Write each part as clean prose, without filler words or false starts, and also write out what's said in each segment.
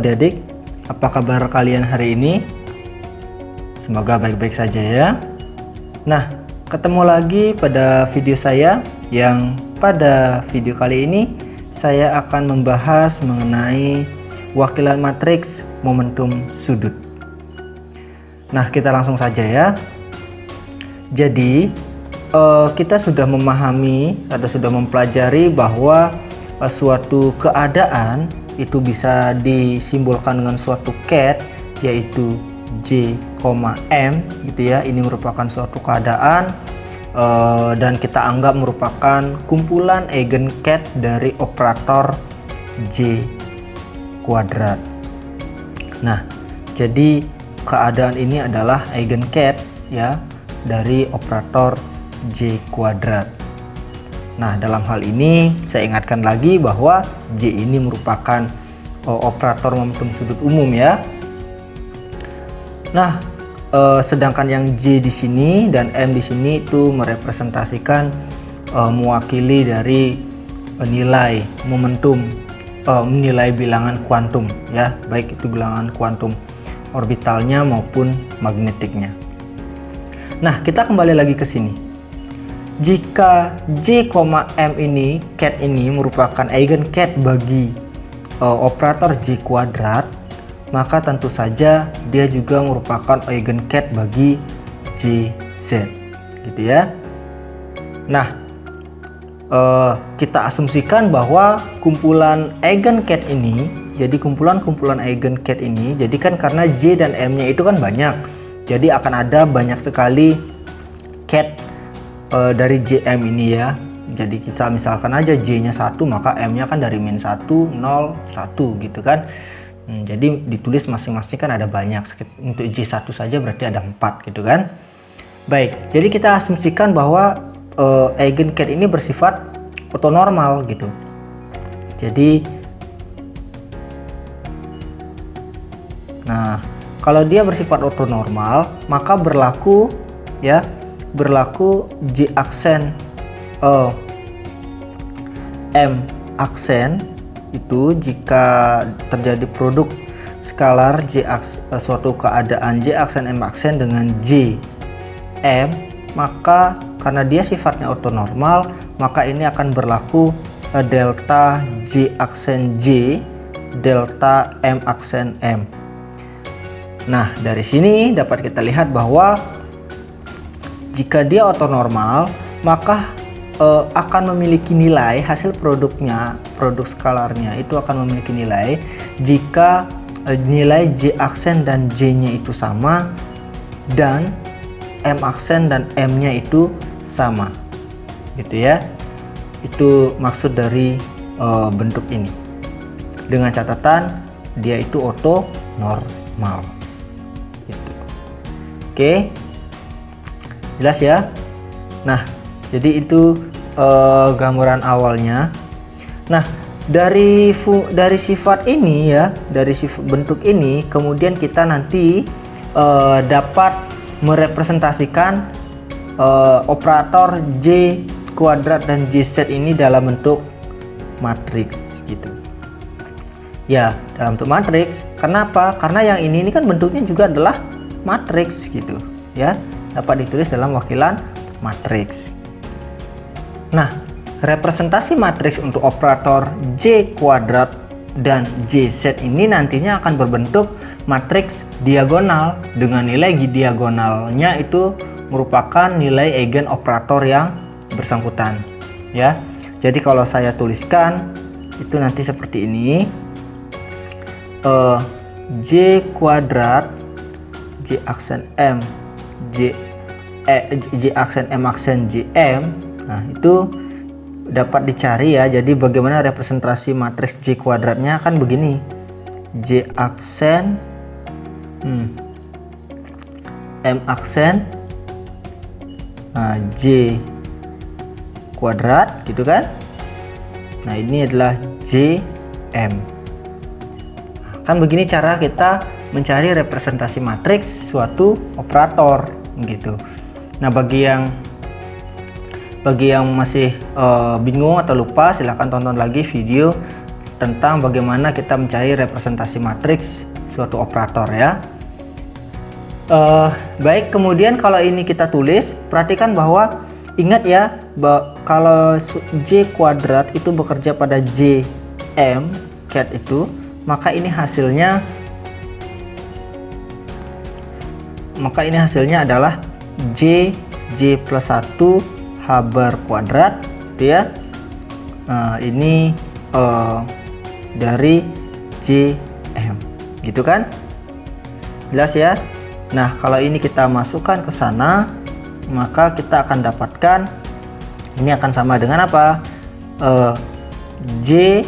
adik-adik, apa kabar kalian hari ini? Semoga baik-baik saja ya. Nah, ketemu lagi pada video saya yang pada video kali ini saya akan membahas mengenai wakilan matriks momentum sudut. Nah, kita langsung saja ya. Jadi, kita sudah memahami atau sudah mempelajari bahwa suatu keadaan itu bisa disimbolkan dengan suatu ket, yaitu J, M gitu ya. Ini merupakan suatu keadaan dan kita anggap merupakan kumpulan eigenket dari operator J kuadrat. Nah, jadi keadaan ini adalah eigenket ya dari operator J kuadrat. Nah, dalam hal ini saya ingatkan lagi bahwa J ini merupakan operator momentum sudut umum ya. Nah, sedangkan yang J di sini dan M di sini itu merepresentasikan mewakili dari nilai momentum, nilai bilangan kuantum ya, baik itu bilangan kuantum orbitalnya maupun magnetiknya. Nah, kita kembali lagi ke sini. Jika J, M ini, ket ini merupakan eigenket bagi operator J kuadrat, maka tentu saja dia juga merupakan eigenket bagi JZ, gitu ya. Nah, kita asumsikan bahwa kumpulan eigenket ini, jadi kumpulan-kumpulan eigenket ini, jadi kan karena J dan M-nya itu kan banyak, jadi akan ada banyak sekali ket dari JM ini ya. Jadi kita misalkan aja J-nya 1, maka M-nya kan dari min 1, 0, 1 gitu kan. Jadi ditulis masing-masing kan ada banyak. Untuk J1 saja berarti ada 4 gitu kan. Baik, jadi kita asumsikan bahwa eigenket ini bersifat ortonormal gitu. Jadi nah, kalau dia bersifat ortonormal, maka berlaku J aksen M aksen itu jika terjadi produk skalar suatu keadaan J aksen M aksen dengan J M, maka karena dia sifatnya ortonormal, maka ini akan berlaku delta J aksen J delta M aksen M. Nah, dari sini dapat kita lihat bahwa jika dia ortonormal, maka akan memiliki nilai hasil produknya, produk skalarnya itu akan memiliki nilai jika nilai J aksen dan J-nya itu sama dan M aksen dan M-nya itu sama, gitu ya. Itu maksud dari bentuk ini. Dengan catatan dia itu ortonormal. Gitu. Oke. Jelas ya. Nah, jadi itu gambaran awalnya. Nah, dari sifat ini ya, dari sifat bentuk ini, kemudian kita nanti dapat merepresentasikan operator J kuadrat dan JZ ini dalam bentuk matriks gitu. Ya, dalam bentuk matriks. Kenapa? Karena yang ini kan bentuknya juga adalah matriks gitu ya. Dapat ditulis dalam wakilan matriks. Nah, representasi matriks untuk operator J kuadrat dan JZ ini nantinya akan berbentuk matriks diagonal dengan nilai diagonalnya itu merupakan nilai eigen operator yang bersangkutan ya. Jadi kalau saya tuliskan itu nanti seperti ini. J kuadrat J aksen M J aksen M aksen JM. Nah, itu dapat dicari ya. Jadi bagaimana representasi matriks J kuadratnya kan begini. J aksen M aksen J kuadrat gitu kan. Nah, ini adalah JM. Kan begini cara kita mencari representasi matriks suatu operator gitu. Nah, bagi yang masih bingung atau lupa, silahkan tonton lagi video tentang bagaimana kita mencari representasi matriks suatu operator ya. Baik, kemudian kalau ini kita tulis, perhatikan bahwa ingat ya, kalau J kuadrat itu bekerja pada JM cat itu, maka ini hasilnya adalah J plus 1 H bar kuadrat gitu ya. Ini dari JM gitu kan, jelas ya. Nah, kalau ini kita masukkan ke sana, maka kita akan dapatkan ini akan sama dengan apa? J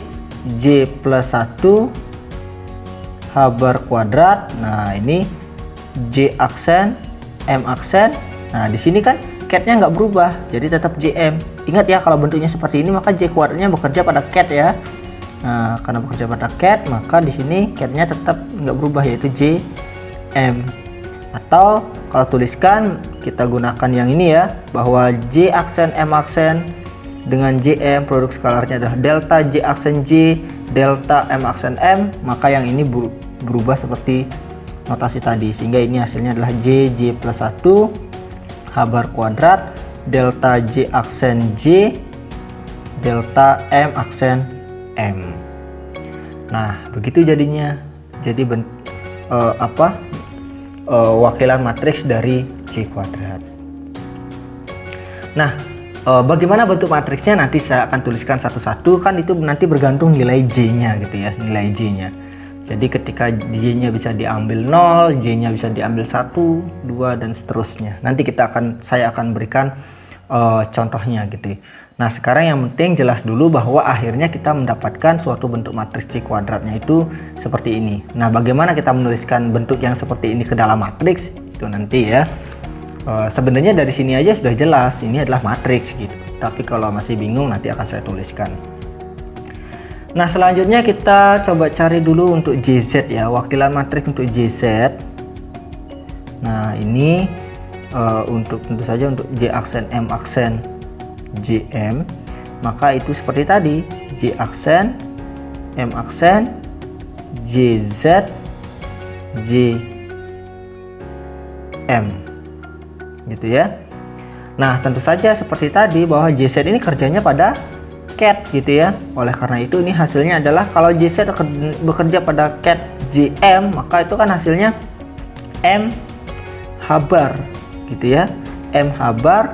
plus 1 H bar kuadrat. Nah, ini J aksen, M aksen. Nah, di sini kan cat-nya nggak berubah, jadi tetap JM. Ingat ya, kalau bentuknya seperti ini maka J kuadratnya bekerja pada cat ya. Nah, karena bekerja pada cat, maka di sini cat-nya tetap nggak berubah, yaitu JM. Atau kalau tuliskan, kita gunakan yang ini ya, bahwa J aksen M aksen dengan JM produk skalarnya adalah delta J aksen J delta M aksen M, maka yang ini berubah seperti notasi tadi, sehingga ini hasilnya adalah J plus 1 H bar kuadrat delta J aksen J delta M aksen M. Nah, begitu jadinya. Jadi wakilan matriks dari J kuadrat. Nah, bagaimana bentuk matriksnya nanti saya akan tuliskan satu-satu, kan itu nanti bergantung nilai J-nya gitu ya, nilai J-nya. Jadi ketika J-nya bisa diambil 0, J-nya bisa diambil 1, 2 dan seterusnya. Nanti saya akan berikan contohnya gitu. Nah, sekarang yang penting jelas dulu bahwa akhirnya kita mendapatkan suatu bentuk matriks J kuadratnya itu seperti ini. Nah, bagaimana kita menuliskan bentuk yang seperti ini ke dalam matriks itu nanti ya. Sebenarnya dari sini aja sudah jelas ini adalah matriks gitu. Tapi kalau masih bingung nanti akan saya tuliskan. Nah, selanjutnya kita coba cari dulu untuk JZ ya, wakilan matriks untuk JZ. Nah, ini tentu saja untuk J aksen M aksen JM, maka itu seperti tadi, J aksen M aksen JZ JM gitu ya. Nah, tentu saja seperti tadi bahwa JZ ini kerjanya pada cat gitu ya. Oleh karena itu ini hasilnya adalah kalau JZ bekerja pada cat JM, maka itu kan hasilnya M H bar gitu ya. M H bar,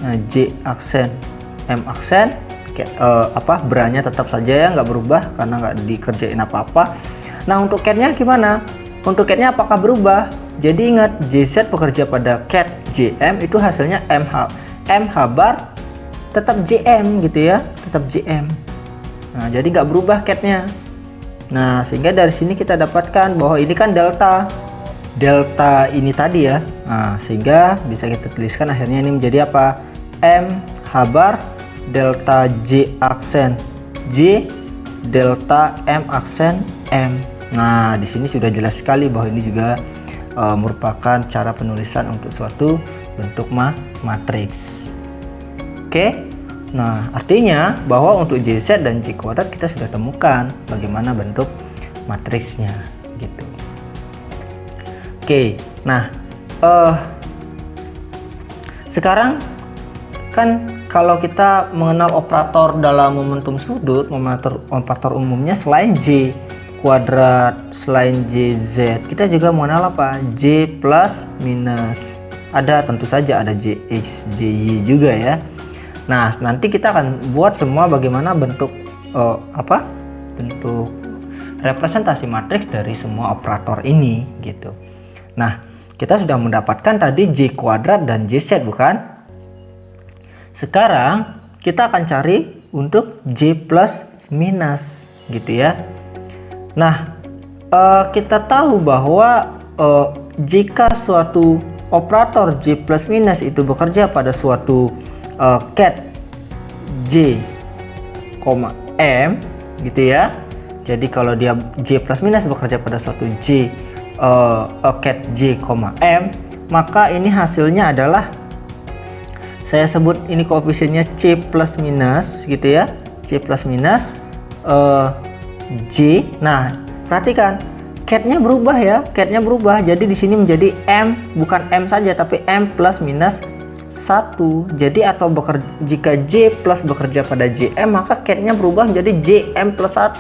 nah, J aksen M aksen, beranya tetap saja ya, nggak berubah karena nggak dikerjain apa-apa. Nah, untuk cat-nya gimana? Untuk cat-nya apakah berubah? Jadi ingat, JZ bekerja pada cat JM, itu hasilnya M H bar tetap JM gitu ya, tetap JM. Nah, jadi nggak berubah cat-nya. Nah, sehingga dari sini kita dapatkan bahwa ini kan delta ini tadi ya. Nah, sehingga bisa kita tuliskan akhirnya ini menjadi apa? M H bar delta J aksen J delta M aksen M. Nah, di sini sudah jelas sekali bahwa ini juga merupakan cara penulisan untuk suatu bentuk matriks. Oke. Nah, artinya bahwa untuk JZ dan J kuadrat kita sudah temukan bagaimana bentuk matriksnya gitu. Oke. Nah, sekarang kan kalau kita mengenal operator dalam momentum sudut, operator umumnya selain J kuadrat, selain JZ, kita juga mengenal apa? J plus minus. Ada, tentu saja ada JX, JY juga ya. Nah, nanti kita akan buat semua bagaimana bentuk bentuk representasi matriks dari semua operator ini gitu. Nah, kita sudah mendapatkan tadi J kuadrat dan JZ bukan? Sekarang kita akan cari untuk J plus minus gitu ya. Nah, kita tahu bahwa jika suatu operator J plus minus itu bekerja pada suatu cat J, M gitu ya. Jadi kalau dia J plus minus bekerja pada suatu cat J, M, maka ini hasilnya adalah, saya sebut ini koefisiennya C plus minus gitu ya, C plus minus J. Nah, perhatikan cat-nya berubah ya, cat-nya berubah. Jadi di sini menjadi M, bukan M saja tapi M plus minus 1. Jadi jika J plus bekerja pada JM, maka cat-nya berubah menjadi JM plus 1.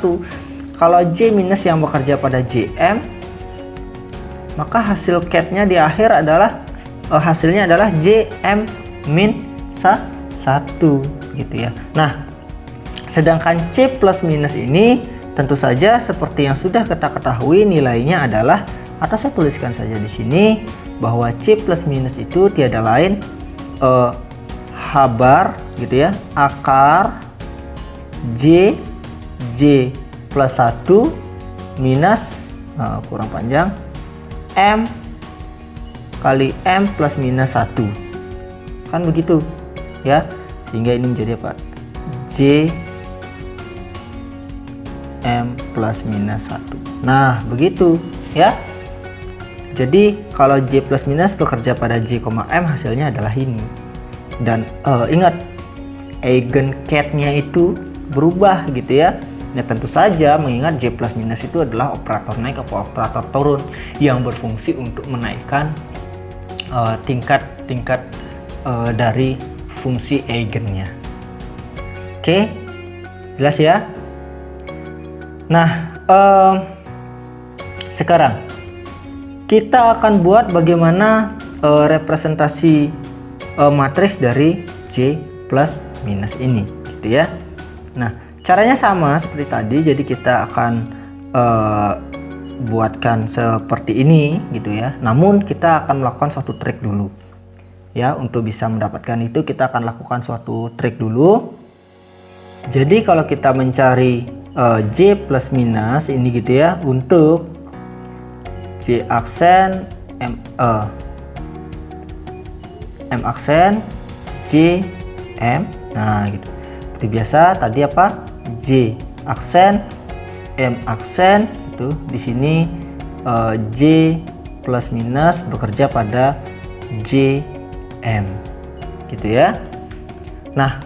Kalau J minus yang bekerja pada JM, maka hasil cat-nya di akhir adalah hasilnya adalah JM min 1 gitu ya. Nah, sedangkan C plus minus ini tentu saja seperti yang sudah kita ketahui nilainya adalah, atau saya tuliskan saja di sini bahwa C plus minus itu tiada lain H bar gitu ya, akar J plus 1 minus kurang panjang M kali M plus minus 1, kan begitu ya, sehingga ini menjadi apa? J M plus minus 1. Nah, begitu ya. Jadi kalau J plus minus bekerja pada J, M, hasilnya adalah ini. Dan ingat, eigencat-nya itu berubah gitu ya. Nah, tentu saja mengingat J plus minus itu adalah operator naik atau operator turun yang berfungsi untuk menaikkan tingkat dari fungsi eigennya. Oke, jelas ya. Nah, sekarang kita akan buat bagaimana representasi matriks dari J plus minus ini, gitu ya. Nah, caranya sama seperti tadi. Jadi kita akan buatkan seperti ini, gitu ya. Namun kita akan melakukan suatu trik dulu, ya. Untuk bisa mendapatkan itu, kita akan lakukan suatu trik dulu. Jadi kalau kita mencari J plus minus ini gitu ya, untuk J aksen M aksen J M. Nah, gitu. Seperti biasa tadi apa? J aksen M aksen itu di sini J plus minus bekerja pada J M. Gitu ya. Nah,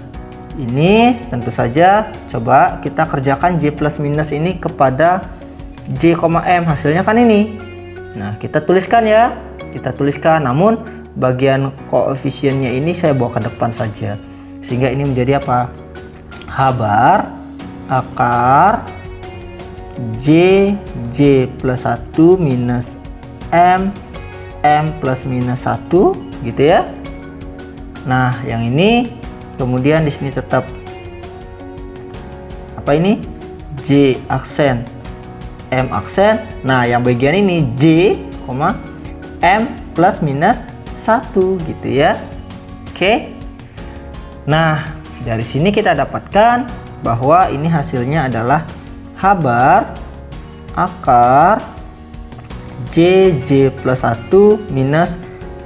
ini tentu saja coba kita kerjakan J plus minus ini kepada J, M, hasilnya kan ini. Nah, kita tuliskan ya, kita tuliskan. Namun bagian koefisiennya ini saya bawa ke depan saja, sehingga ini menjadi apa? H bar akar J plus 1 minus M plus minus 1 gitu ya. Nah, yang ini kemudian di sini tetap apa ini? J aksen M aksen. Nah, yang bagian ini J, M plus minus 1 gitu ya. Oke. Nah, dari sini kita dapatkan bahwa ini hasilnya adalah H bar akar J plus 1 minus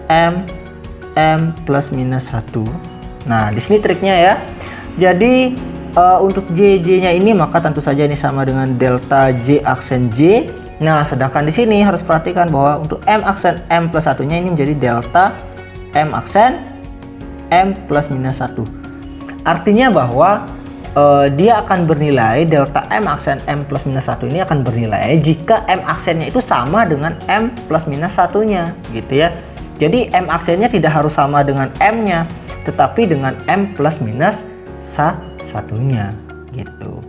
M plus minus 1. Nah, di sini triknya ya. Jadi untuk J-nya ini maka tentu saja ini sama dengan delta J aksen J. Nah, sedangkan di sini harus perhatikan bahwa untuk M aksen M plus 1-nya ini menjadi delta M aksen M plus minus 1. Artinya bahwa dia akan bernilai delta M aksen M plus minus 1 ini akan bernilai jika M aksennya itu sama dengan M plus minus 1-nya gitu ya. Jadi M aksennya tidak harus sama dengan M-nya, tetapi dengan M plus minus 1-nya gitu.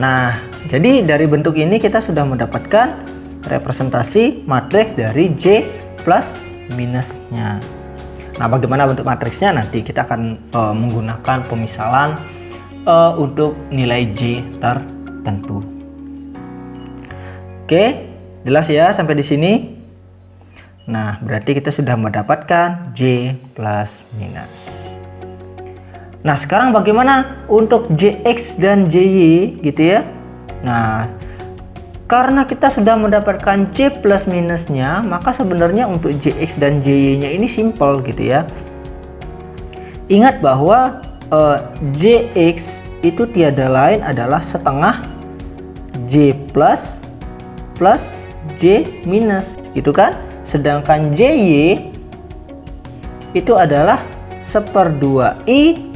Nah, jadi dari bentuk ini kita sudah mendapatkan representasi matriks dari J plus minusnya. Nah, bagaimana bentuk matriksnya? Nanti kita akan menggunakan pemisalan untuk nilai J tertentu. Oke, jelas ya sampai di sini? Nah, berarti kita sudah mendapatkan J plus minus. Nah, sekarang bagaimana untuk Jx dan Jy gitu ya? Nah, karena kita sudah mendapatkan J plus minusnya, maka sebenarnya untuk Jx dan Jy nya ini simple gitu ya. Ingat bahwa Jx itu tiada lain adalah setengah J plus J minus gitu kan. Sedangkan Jy itu adalah 1/2 I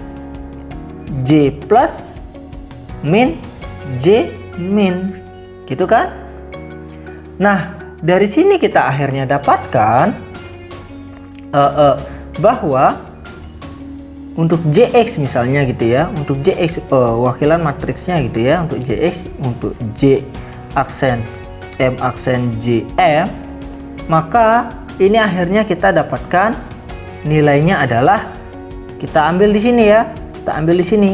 J plus min J min, gitu kan? Nah, dari sini kita akhirnya dapatkan bahwa untuk Jx misalnya gitu ya, untuk Jx wakilan matriksnya gitu ya, untuk Jx, untuk J aksen M aksen Jm, maka ini akhirnya kita dapatkan nilainya adalah, kita ambil di sini ya, kita ambil di sini.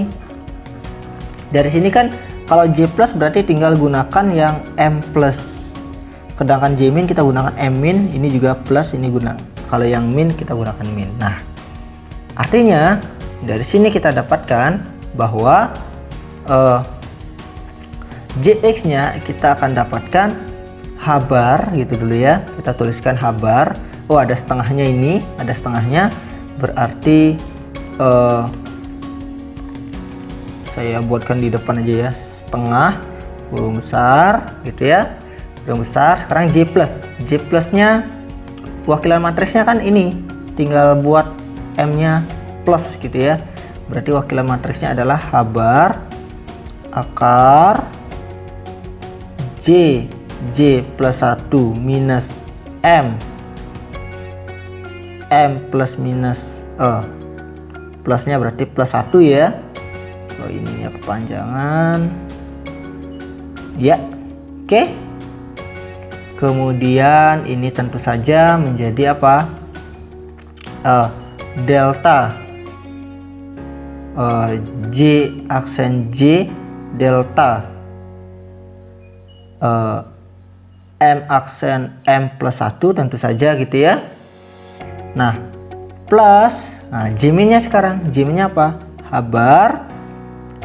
Dari sini kan kalau J plus berarti tinggal gunakan yang M plus, sedangkan J min kita gunakan M min, ini juga plus, ini guna, kalau yang min kita gunakan min. Nah, artinya dari sini kita dapatkan bahwa Jx nya kita akan dapatkan H bar gitu dulu ya, kita tuliskan H bar. Oh, ada setengahnya, ini ada setengahnya, berarti saya buatkan di depan aja ya, setengah kurung besar gitu ya, kurung besar. Sekarang J plusnya wakilan matriksnya kan ini, tinggal buat M nya plus gitu ya, berarti wakilan matriksnya adalah H bar akar J plus 1 minus M plus minus plusnya berarti plus 1 ya. Oh, ininya kepanjangan ya. Oke, kemudian ini tentu saja menjadi apa, delta J aksen J delta M aksen M plus 1 tentu saja gitu ya. Nah, plus, nah J min nya sekarang, J min nya apa, H bar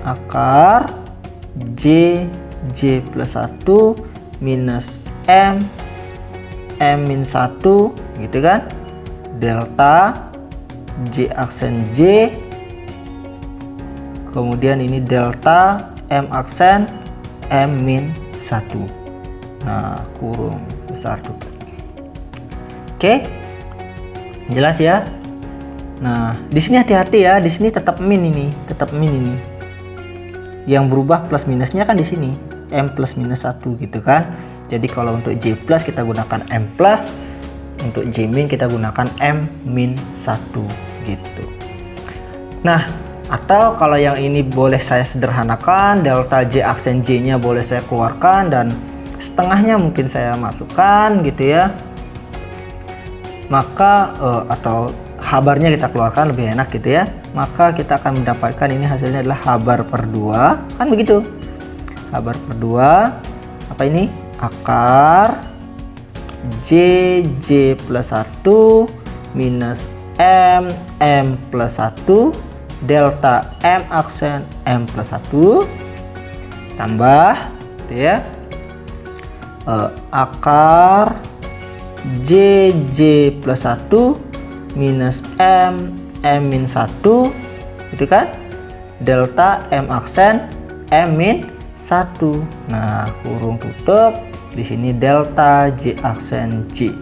akar J plus 1 minus M min 1 gitu kan, delta J aksen J, kemudian ini delta M aksen M min 1. Nah, kurung besar tutup. Oke, jelas ya. Nah, di sini hati-hati ya, di sini tetap min ini, tetap min ini. Yang berubah plus minusnya kan di sini, M plus minus 1 gitu kan. Jadi kalau untuk J plus kita gunakan M plus, untuk J min kita gunakan M min 1 gitu. Nah, atau kalau yang ini boleh saya sederhanakan, delta J aksen J nya boleh saya keluarkan dan setengahnya mungkin saya masukkan gitu ya. Maka atau H barnya kita keluarkan, lebih enak gitu ya. Maka kita akan mendapatkan ini hasilnya adalah H bar per 2 kan begitu. H bar per 2 apa ini, akar J plus 1 minus M plus 1 delta M aksen M plus 1 tambah gitu ya, akar J plus 1 minus M min 1 gitu kan, delta M aksen M min 1. Nah, kurung tutup, di sini delta J aksen J.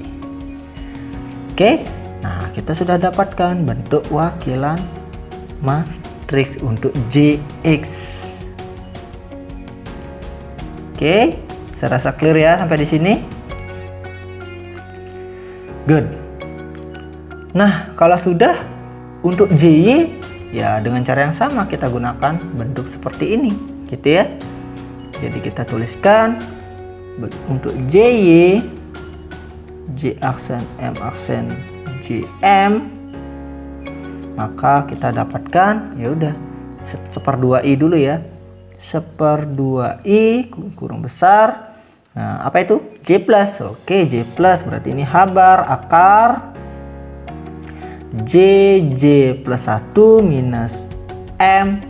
Oke, nah kita sudah dapatkan bentuk wakilan matriks untuk Jx. Oke, saya rasa clear ya sampai di sini. Good. Nah, kalau sudah untuk Jy ya dengan cara yang sama kita gunakan bentuk seperti ini gitu ya. Jadi kita tuliskan untuk Jy, J aksen M aksen Jm, maka kita dapatkan ya udah 1/2i dulu ya, 1/2i kurung besar. Nah, apa itu? J plus. Oke, J plus berarti ini H bar akar J plus 1 minus M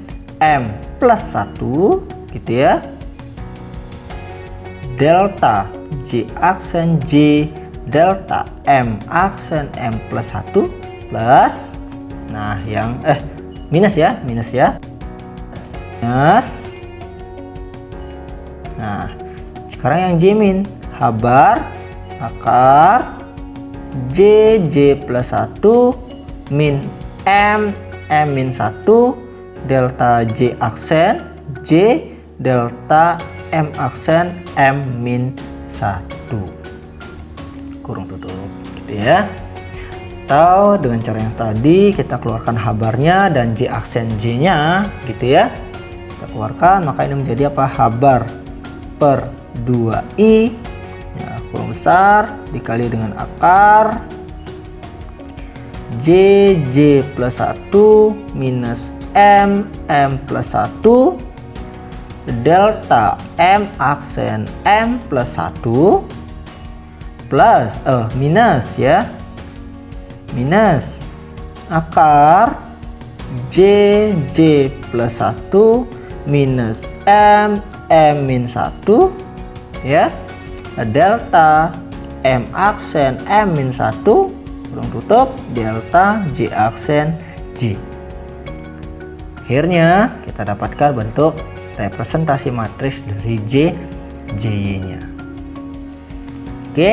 plus 1 gitu ya, delta J aksen J delta M aksen M plus 1 plus, nah yang minus ya, minus. Nah, sekarang yang J min, H bar akar J plus 1 min M min 1 delta J aksen J delta M aksen M min 1 kurung tutup gitu ya. Atau dengan cara yang tadi kita keluarkan habarnya dan J aksen J nya gitu ya, kita keluarkan, maka ini menjadi apa? Habar per 2i ya, kurung besar dikali dengan akar J plus 1 minus M plus 1 delta M aksen M plus 1 plus minus ya, minus akar J plus 1 minus M min 1 ya, delta M aksen M min 1 kurung tutup delta J aksen J. Akhirnya kita dapatkan bentuk representasi matriks dari JY nya. Oke.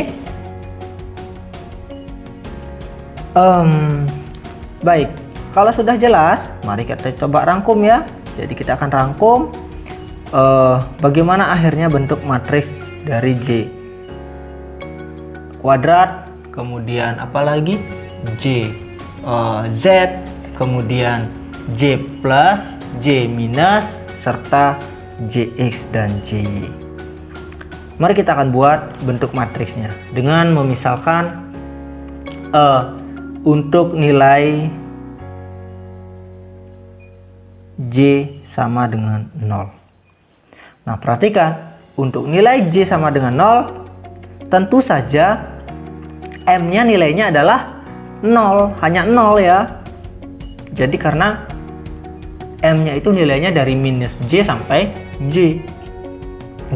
Baik, kalau sudah jelas, mari kita coba rangkum ya. Jadi kita akan rangkum bagaimana akhirnya bentuk matriks dari J kuadrat, kemudian apalagi Z, kemudian J plus, J minus, serta JX dan JY. Mari kita akan buat bentuk matriksnya dengan memisalkan untuk nilai J sama dengan 0. Nah, perhatikan, untuk nilai J sama dengan 0, tentu saja M-nya nilainya adalah 0, hanya 0 ya. Jadi karena M-nya itu nilainya dari minus J sampai J,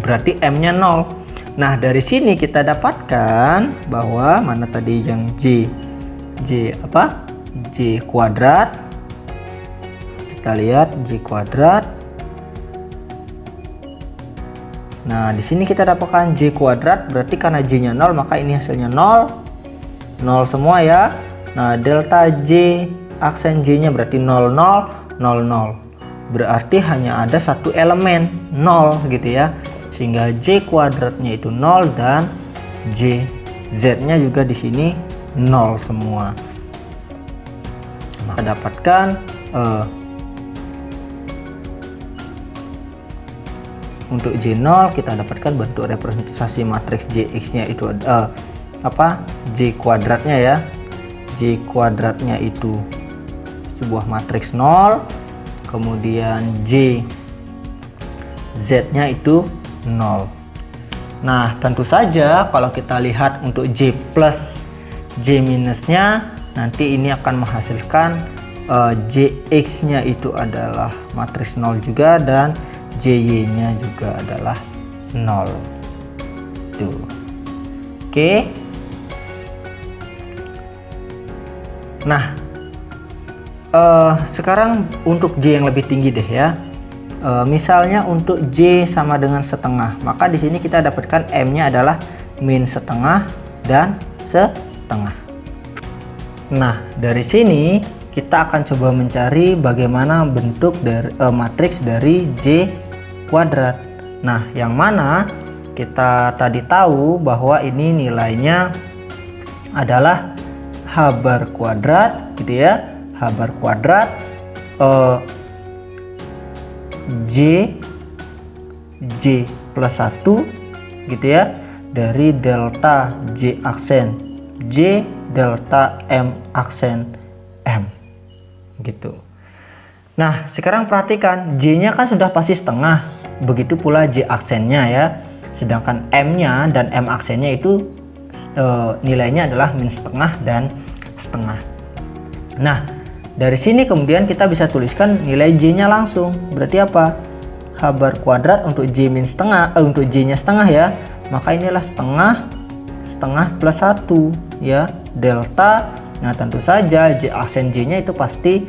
berarti M-nya 0. Nah, dari sini kita dapatkan bahwa mana tadi yang J kuadrat. Kita lihat J kuadrat. Nah, di sini kita dapatkan J kuadrat, berarti karena J-nya 0 maka ini hasilnya 0 semua ya. Nah, delta J aksen J-nya berarti 0 0 0 0. Berarti hanya ada satu elemen 0 gitu ya. Sehingga J kuadratnya itu 0 dan Z-nya juga di sini 0 semua. Maka dapatkan untuk J0 kita dapatkan bentuk representasi matriks JX-nya itu J kuadratnya ya. J kuadratnya itu sebuah matriks 0, kemudian Z-nya itu 0. Nah, tentu saja kalau kita lihat untuk J plus, J minusnya, nanti ini akan menghasilkan JX-nya itu adalah matriks 0 juga dan JY-nya juga adalah 0. Tuh. Oke. Nah, sekarang untuk J yang lebih tinggi deh ya. Misalnya untuk J sama dengan setengah, maka di sini kita dapatkan M-nya adalah min setengah dan setengah. Nah, dari sini kita akan coba mencari bagaimana bentuk dari matriks dari J kuadrat. Nah, yang mana kita tadi tahu bahwa ini nilainya adalah H bar kuadrat gitu ya. H bar kuadrat J plus 1 gitu ya, dari delta J aksen J delta M aksen M gitu. Nah, sekarang perhatikan, J-nya kan sudah pasti setengah, begitu pula J aksennya ya. Sedangkan M-nya dan M aksennya itu nilainya adalah min setengah dan setengah. Nah, dari sini kemudian kita bisa tuliskan nilai J-nya langsung. Berarti apa? H bar kuadrat untuk J min setengah, untuk J-nya setengah ya. Maka inilah setengah plus 1 ya, delta. Nah, tentu saja J aksen J-nya itu pasti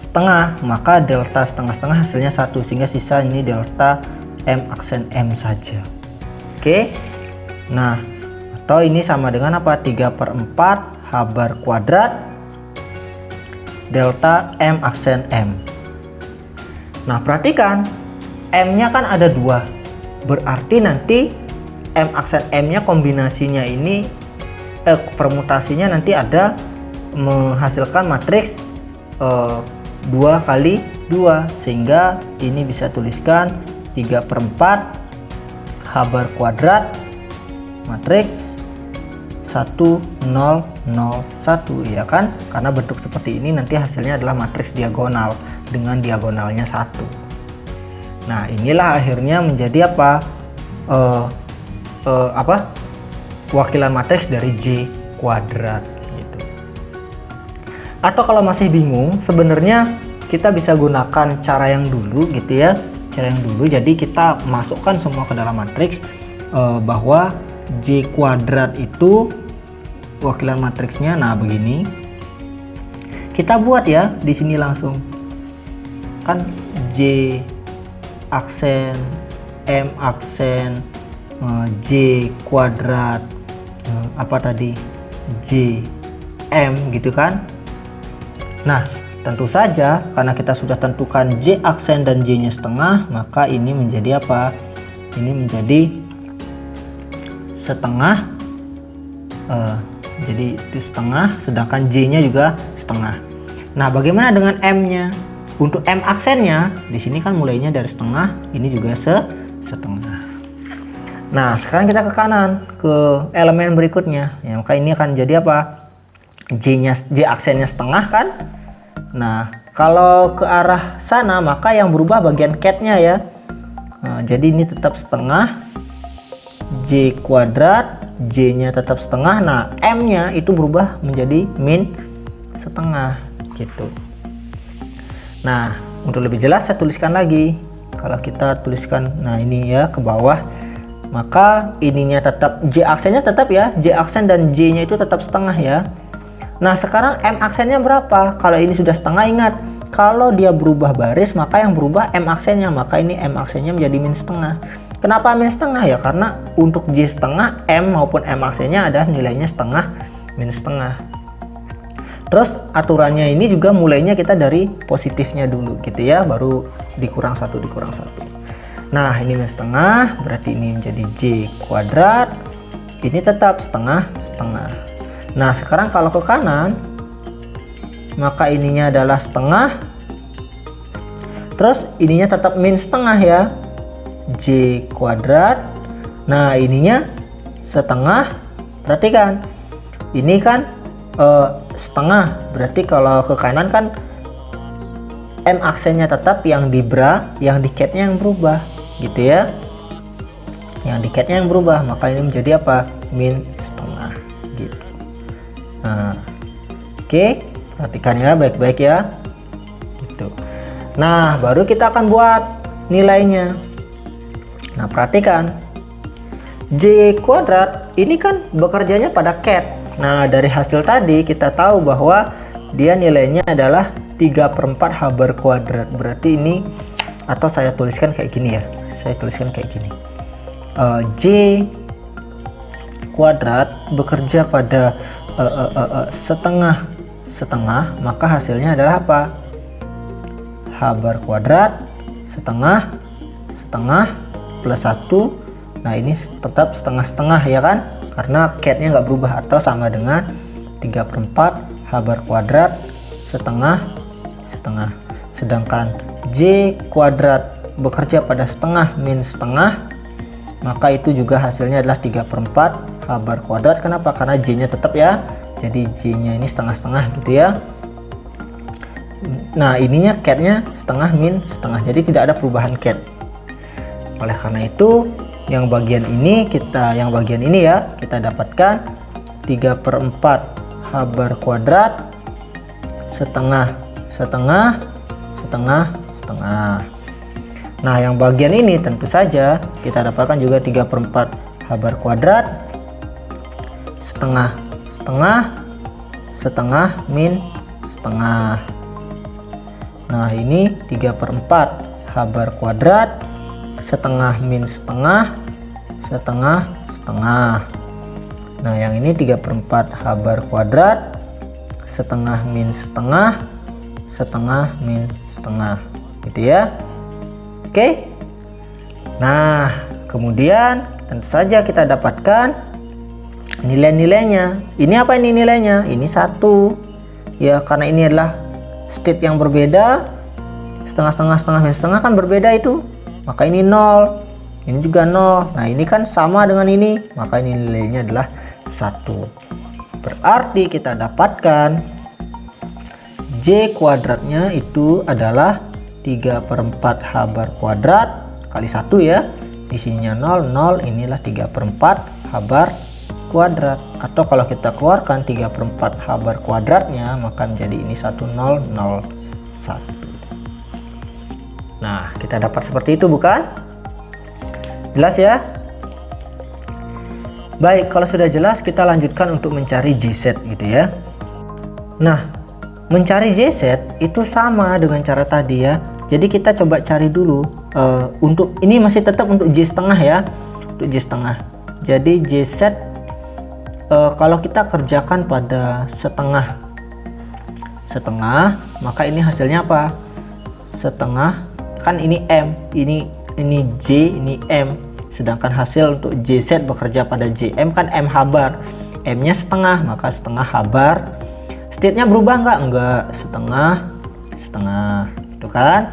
setengah, maka delta setengah-setengah hasilnya 1, sehingga sisa ini delta M aksen M saja. Oke. Nah, atau ini sama dengan apa? 3/4 H bar kuadrat delta M aksen M. Nah, perhatikan M-nya kan ada 2. Berarti nanti M aksen M-nya kombinasinya ini permutasinya nanti ada menghasilkan matriks 2 kali 2, sehingga ini bisa tuliskan 3/4 H bar kuadrat matriks 1 0 0 1, ya kan? Karena bentuk seperti ini nanti hasilnya adalah matriks diagonal dengan diagonalnya 1. Nah, inilah akhirnya menjadi apa? Wakilan matriks dari J kuadrat gitu. Atau kalau masih bingung, sebenarnya kita bisa gunakan cara yang dulu gitu ya. Cara yang dulu, jadi kita masukkan semua ke dalam matriks, bahwa J kuadrat itu wakilan matriksnya. Nah, begini. Kita buat ya di sini langsung. Kan J aksen, M aksen, J kuadrat, apa tadi, J M gitu kan. Nah, tentu saja karena kita sudah tentukan J aksen dan J nya setengah, maka ini menjadi apa? Ini menjadi setengah, jadi itu setengah, sedangkan J nya juga setengah. Nah, bagaimana dengan M nya? Untuk M aksennya di sini kan mulainya dari setengah, ini juga setengah. Nah, sekarang kita ke kanan, ke elemen berikutnya. Ya, maka ini akan jadi apa? J aksennya setengah kan? Nah, kalau ke arah sana maka yang berubah bagian cat-nya ya. Nah, jadi ini tetap setengah, J kuadrat, J-nya tetap setengah. Nah, M-nya itu berubah menjadi min setengah gitu. Nah, untuk lebih jelas saya tuliskan lagi. Kalau kita tuliskan, nah ini ya ke bawah, maka ininya tetap J aksennya tetap ya, J aksen dan J-nya itu tetap setengah ya. Nah, sekarang M aksennya berapa? Kalau ini sudah setengah, ingat kalau dia berubah baris maka yang berubah M aksennya, maka ini M aksennya menjadi min setengah. Kenapa min setengah ya? Karena untuk J setengah, M maupun M aksennya ada nilainya setengah, min setengah. Terus aturannya ini juga mulainya kita dari positifnya dulu gitu ya, baru dikurang 1 dikurang 1. Nah, ini min setengah, berarti ini menjadi J kuadrat, ini tetap setengah. Nah, sekarang kalau ke kanan, maka ininya adalah setengah, terus ininya tetap min setengah ya, J kuadrat. Nah, ininya setengah, perhatikan ini kan setengah, berarti kalau ke kanan kan M aksennya tetap, yang di bra, yang di cat-nya yang berubah gitu ya, yang di cat-nya yang berubah, maka ini menjadi apa? Min setengah gitu. Nah, oke, perhatikan ya baik-baik ya gitu. Nah, baru kita akan buat nilainya. Nah, perhatikan J kuadrat ini kan bekerjanya pada cat. Nah, dari hasil tadi kita tahu bahwa dia nilainya adalah 3/4 H bar kuadrat. Berarti ini, atau saya tuliskan kayak gini ya, saya tuliskan kayak gini, J kuadrat bekerja pada setengah, maka hasilnya adalah apa? H bar kuadrat setengah plus 1. Nah, ini tetap setengah ya kan, karena cat-nya nggak berubah, atau sama dengan 3/4 H bar kuadrat setengah. Sedangkan J kuadrat bekerja pada setengah min setengah, maka itu juga hasilnya adalah 3/4 H bar kuadrat. Kenapa? Karena J-nya tetap ya, jadi J-nya ini setengah gitu ya. Nah, ininya cat-nya setengah min setengah, jadi tidak ada perubahan cat. Oleh karena itu yang bagian ini ya kita dapatkan 3/4 H bar kuadrat setengah. Nah, yang bagian ini tentu saja kita dapatkan juga 3/4 H bar kuadrat setengah min setengah. Nah, ini 3/4 H bar kuadrat setengah min setengah. Nah, yang ini 3/4 H bar kuadrat setengah min setengah min setengah gitu ya. Oke. Nah, kemudian tentu saja kita dapatkan nilai-nilainya. Ini apa ini nilainya? Ini 1. Ya, karena ini adalah state yang berbeda. Setengah min setengah kan berbeda itu. Maka ini 0. Ini juga 0. Nah, ini kan sama dengan ini. Maka ini nilainya adalah 1. Berarti kita dapatkan J kuadratnya itu adalah 3/4 H bar kuadrat kali 1 ya. Isinya 0, 0, inilah 3/4 H bar kuadrat. Atau kalau kita keluarkan 3/4 H bar kuadratnya, maka menjadi ini 1001. Nah, kita dapat seperti itu bukan? Jelas ya? Baik, kalau sudah jelas kita lanjutkan untuk mencari JZ gitu ya. Nah, mencari JZ itu sama dengan cara tadi ya. Jadi kita coba cari dulu untuk ini masih tetap untuk J setengah ya, untuk J setengah. Jadi JZ kalau kita kerjakan pada setengah, maka ini hasilnya apa? Setengah kan ini M, ini J, ini M. Sedangkan hasil untuk JZ bekerja pada JM kan M H bar. M-nya setengah, maka setengah H bar. State-nya berubah enggak? Enggak, setengah, itu kan.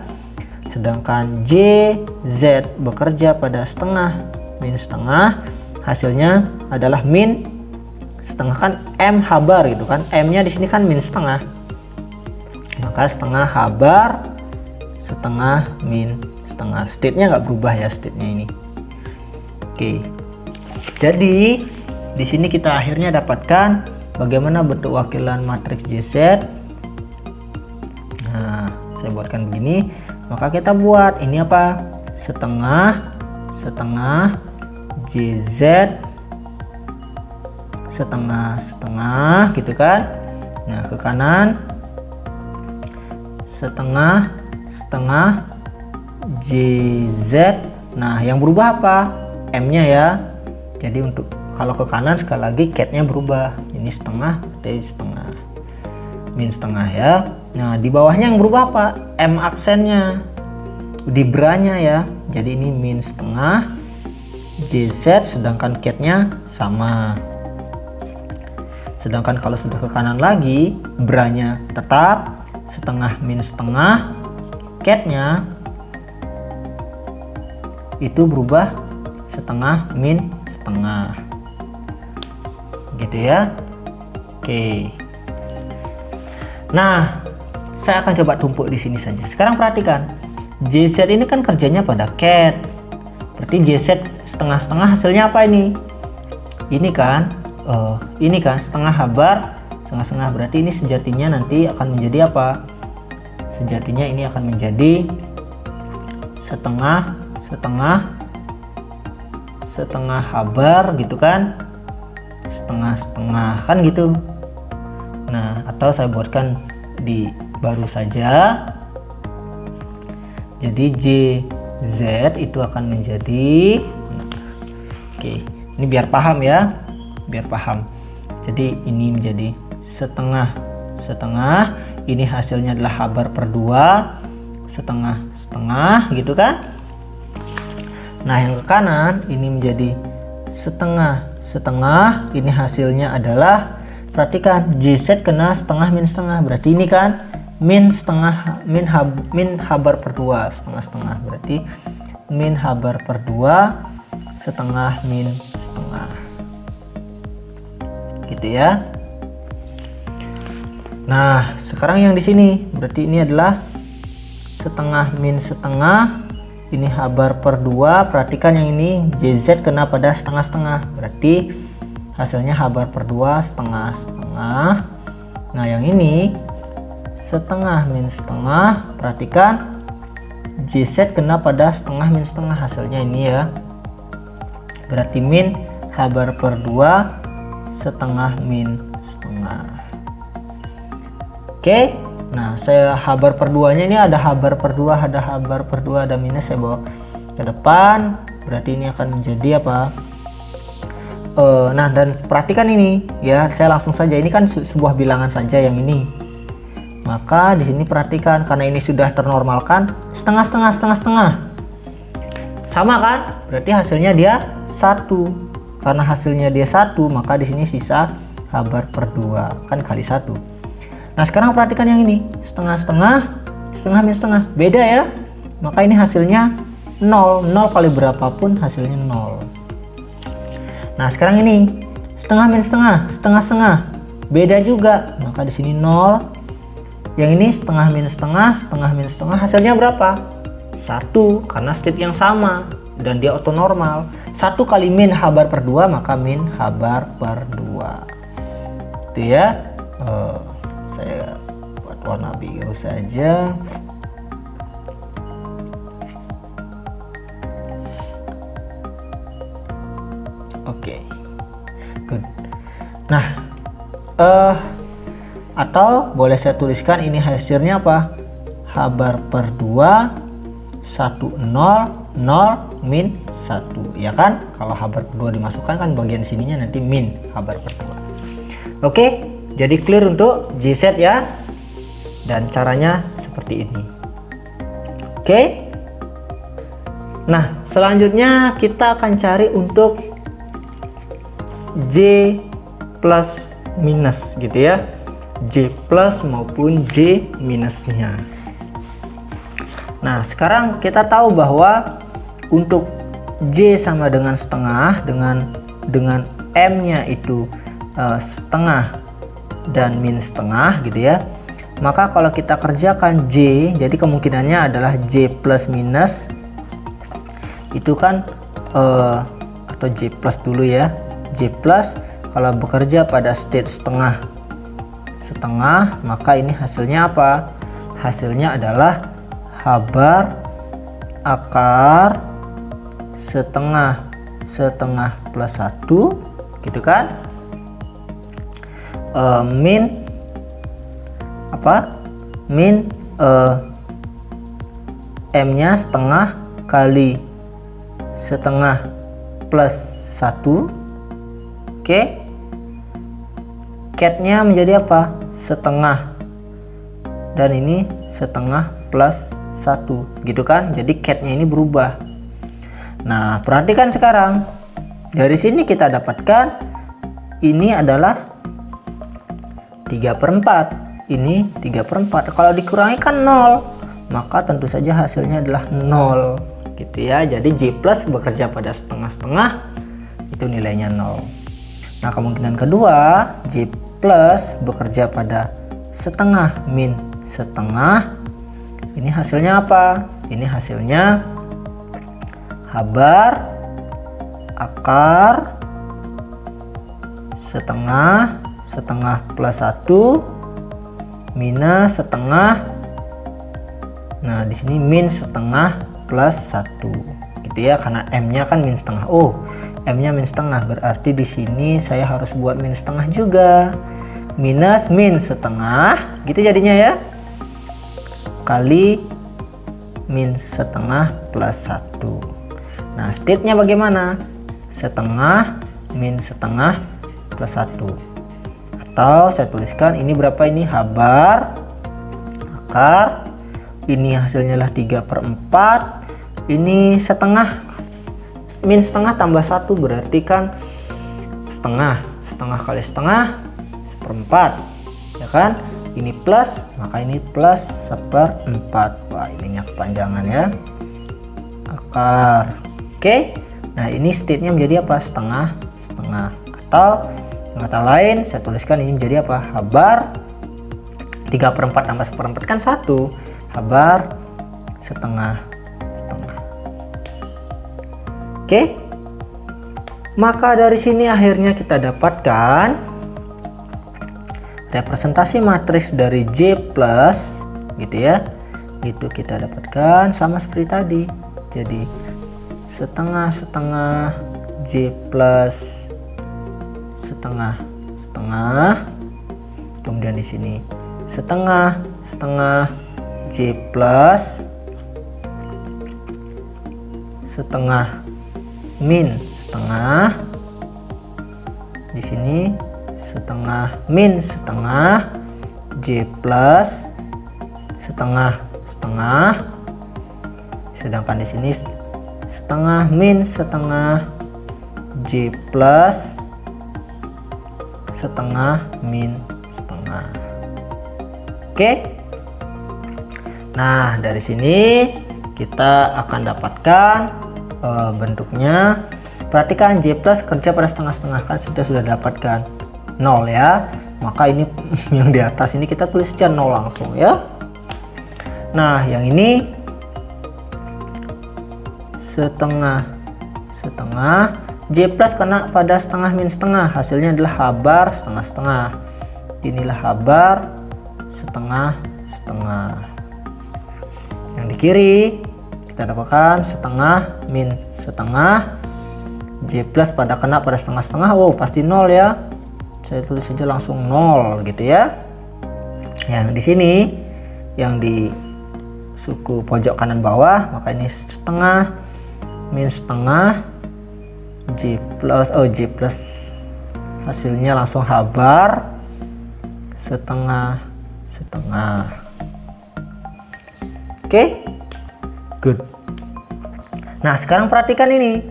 Sedangkan JZ bekerja pada setengah, min setengah, hasilnya adalah min setengah kan M H bar gitu kan. M-nya di sini kan min setengah. Maka setengah H bar, setengah min setengah. State-nya nggak berubah ya, state-nya ini. Oke. Jadi di sini kita akhirnya dapatkan bagaimana bentuk wakilan matriks JZ. Nah, saya buatkan begini. Maka kita buat ini apa? Setengah JZ setengah gitu kan. Nah, ke kanan setengah JZ. Nah, yang berubah apa? M-nya ya. Jadi untuk kalau ke kanan sekali lagi cat-nya berubah. Ini setengah, setengah, min setengah ya. Nah, di bawahnya yang berubah apa? M aksennya, di bra-nya ya. Jadi ini min setengah JZ, sedangkan cat-nya sama. Sedangkan kalau sudah ke kanan lagi, bra-nya tetap setengah min setengah, cat-nya itu berubah setengah min setengah. Gitu ya. Oke. Nah, saya akan coba tumpuk di sini saja. Sekarang perhatikan, JZ ini kan kerjanya pada cat. Berarti JZ setengah-setengah hasilnya apa ini? Ini kan setengah H bar, setengah-setengah. Berarti ini sejatinya nanti akan menjadi apa? Sejatinya ini akan menjadi setengah H bar gitu kan, setengah kan gitu. Nah, atau saya buatkan di baru saja. Jadi JZ itu akan menjadi, oke, ini biar paham ya, biar paham. Jadi ini menjadi setengah, ini hasilnya adalah H bar per 2, setengah gitu kan. Nah, yang ke kanan ini menjadi setengah, ini hasilnya adalah, perhatikan, JZ kena setengah min setengah. Berarti ini kan min setengah, min H bar per 2, setengah. Berarti min H bar per 2, setengah min setengah. Gitu ya. Nah, sekarang yang di sini berarti ini adalah setengah min setengah, ini H bar per 2. Perhatikan yang ini JZ kena pada setengah-setengah. Berarti hasilnya H bar per 2 setengah. Nah, yang ini setengah min setengah. Perhatikan JZ kena pada setengah min setengah, hasilnya ini ya. Berarti min H bar per 2 setengah min setengah. Oke. Nah, saya H bar per 2-nya ini ada H bar per 2, ada H bar per 2, ada minus, saya bawa ke depan. Berarti ini akan menjadi apa? Nah, dan perhatikan ini ya, saya langsung saja, ini kan sebuah bilangan saja yang ini. Maka di sini perhatikan, karena ini sudah ternormalkan, setengah. Sama kan? Berarti hasilnya dia 1. Karena hasilnya dia 1, maka di sini sisa H-bar per 2 kan kali 1. Nah, sekarang perhatikan yang ini. Setengah-setengah, setengah min setengah. Beda ya. Maka ini hasilnya 0. 0 kali berapapun hasilnya 0. Nah, sekarang ini setengah min setengah, setengah-setengah. Beda juga. Maka di sini 0. Yang ini setengah min setengah, hasilnya berapa? 1, karena state yang sama dan dia ortonormal. 1 kali min H-bar per 2, maka min H-bar per 2. Itu ya. Saya buat warna biru saja. Oke. Good. Nah, atau boleh saya tuliskan ini hasilnya apa? H-bar per 2 1 0 0 min 1, ya kan? Kalau H-bar per 2 dimasukkan kan bagian sininya nanti min H-bar per 2. Oke, jadi clear untuk JZ ya. Dan caranya seperti ini. Oke. Nah, selanjutnya kita akan cari untuk J plus minus gitu ya. J plus maupun J minusnya. Nah, sekarang kita tahu bahwa untuk J sama dengan setengah, dengan M-nya itu setengah dan min setengah gitu ya. Maka kalau kita kerjakan J, jadi kemungkinannya adalah J plus minus itu kan atau J plus dulu ya. J plus kalau bekerja pada state setengah, maka ini hasilnya apa? Hasilnya adalah H-bar akar setengah plus 1 gitu kan, min apa? Min M-nya setengah kali setengah plus 1. Oke. Cat-nya menjadi apa? Setengah. Dan ini setengah plus 1 gitu kan. Jadi cat-nya ini berubah. Nah, perhatikan sekarang. Dari sini kita dapatkan ini adalah 3/4. Ini 3/4. Kalau dikurangi kan 0. Maka tentu saja hasilnya adalah 0 gitu ya. Jadi J plus bekerja pada setengah-setengah, itu nilainya 0. Nah, kemungkinan kedua, J plus bekerja pada setengah min setengah. Ini hasilnya apa? Ini hasilnya H-bar akar setengah plus 1 minus setengah. Nah, di sini min setengah plus 1 gitu ya, karena M-nya kan min setengah. Oh, M-nya min setengah, berarti di sini saya harus buat min setengah juga. Minus min setengah gitu jadinya ya, kali min setengah plus 1. Nah, state-nya bagaimana? Setengah min setengah plus 1. Atau saya tuliskan ini berapa ini? H-bar akar, ini hasilnya adalah 3/4. Ini setengah min setengah tambah 1 berarti kan setengah kali setengah 1/4 ya kan. Ini plus, maka ini plus 1/4. Wah, ininya kepanjangan ya, akar. Oke. Nah, ini state-nya menjadi apa? Setengah. Atau dengan kata lain saya tuliskan ini menjadi apa? H-bar 3/4 tambah 1/4 kan 1. H-bar setengah. Oke. Maka dari sini akhirnya kita dapatkan representasi matriks dari J plus gitu ya. Itu kita dapatkan sama seperti tadi. Jadi setengah J plus setengah. Kemudian di sini setengah J plus setengah min setengah. Di sini setengah min setengah J plus setengah. Sedangkan di sini setengah min setengah J plus setengah min setengah. Oke. Nah, dari sini kita akan dapatkan bentuknya. Perhatikan J plus kerja pada setengah-setengah, kan sudah dapatkan 0 ya. Maka ini yang di atas ini kita tulis saja 0 langsung ya. Nah, yang ini setengah J plus kena pada setengah min setengah, hasilnya adalah habar setengah-setengah. Inilah habar setengah-setengah. Yang di kiri kita dapatkan setengah min setengah, J plus pada kena pada setengah-setengah, wow pasti 0 ya. Saya tulis saja langsung 0 gitu ya. Yang di sini yang di suku pojok kanan bawah, maka ini setengah min setengah J plus hasilnya langsung habar setengah-setengah. Oke, good. Nah, sekarang perhatikan ini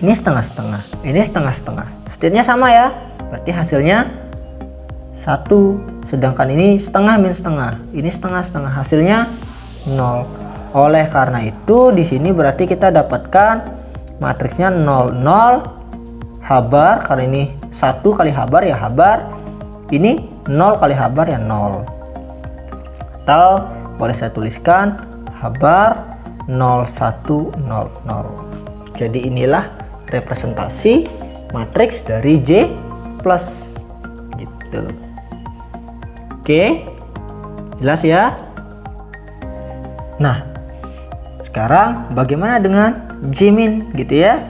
setengah-setengah, ini setengah-setengah, state-nya sama ya, berarti hasilnya 1, sedangkan ini setengah min setengah, ini setengah-setengah, hasilnya 0. Oleh karena itu di sini berarti kita dapatkan matriksnya 0 0 habar, karena ini 1 kali habar ya habar, ini 0 kali habar ya 0. Atau boleh saya tuliskan habar 0 1 0 0. Jadi inilah representasi matriks dari J plus gitu. Oke, jelas ya. Nah, sekarang bagaimana dengan J-min gitu ya.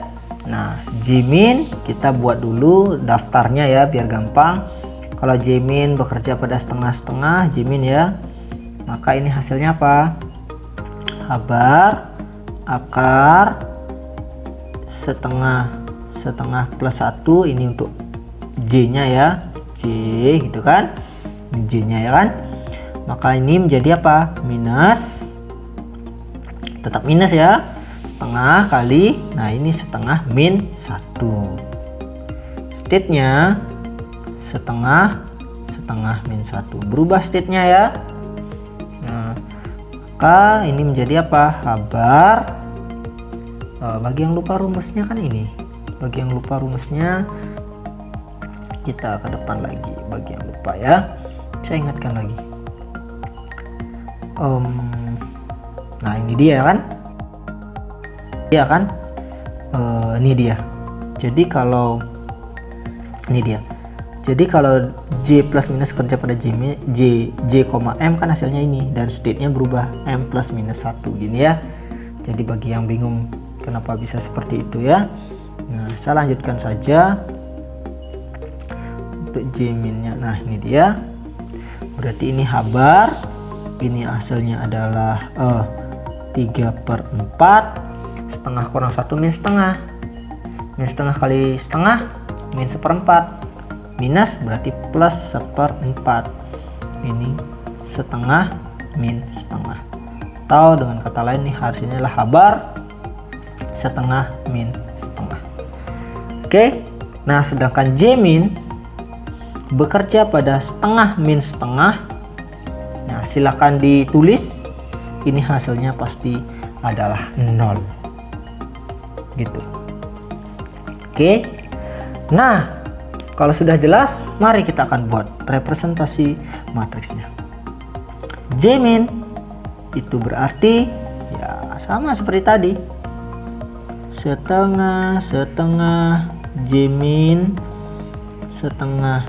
Nah, J-min kita buat dulu daftarnya ya biar gampang. Kalau J-min bekerja pada setengah-setengah, J-min ya, maka ini hasilnya apa? Habar akar setengah plus 1, ini untuk J nya ya, J gitu kan, J nya ya kan, maka ini menjadi apa? Minus, tetap minus ya, setengah kali, nah ini setengah min 1, state nya setengah min 1, berubah state nya ya. Nah, maka ini menjadi apa? Habar, bagi yang lupa rumusnya kan ini, bagi yang lupa rumusnya kita ke depan lagi, bagi yang lupa ya saya ingatkan lagi. Nah ini dia kan, iya kan, ini dia. Jadi kalau ini dia, jadi kalau J plus minus kerja pada J, M kan hasilnya ini, dan state-nya berubah M plus minus 1 gini ya. Jadi bagi yang bingung kenapa bisa seperti itu ya, nah saya lanjutkan saja untuk J min nya. Nah ini dia, berarti ini habar, ini hasilnya adalah 3/4, setengah kurang 1 min setengah, min setengah kali setengah min 1/4, minus berarti plus 1/4, ini setengah min setengah, atau dengan kata lain nih hasilnya adalah habar setengah min setengah. Oke, nah sedangkan J min bekerja pada setengah min setengah, nah silakan ditulis, ini hasilnya pasti adalah 0 gitu. Oke, nah kalau sudah jelas, mari kita akan buat representasi matriksnya. J min itu berarti ya sama seperti tadi, setengah J min setengah